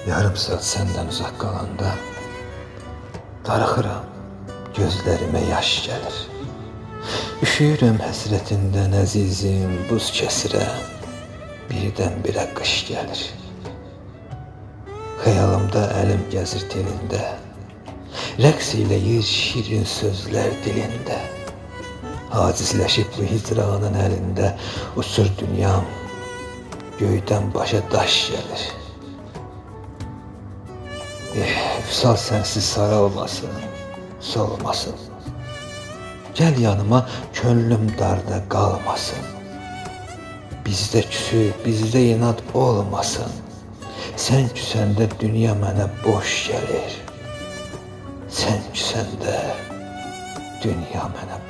Yarım saat senden uzak kalanda darıxıram, gözlerime yaş gəlir. Üşüyürəm həsrətindən əzizim, buz kəsirəm, birdən-birə qış gəlir. Xəyalımda əlim gəzir telində, rəqs eləyir şirin sözlər dilində. Acizləşib bu hicranın əlində uçur dünyam, göydən başa daş gəlir. Vüsal sensiz sarılmasın, solmasın. Gel yanıma, könlüm darda qalmasın. Bizdə küsü, bizdə inat olmasın. Sən küsəndə dünya mənə boş gəlir. Sən küsəndə dünya mənə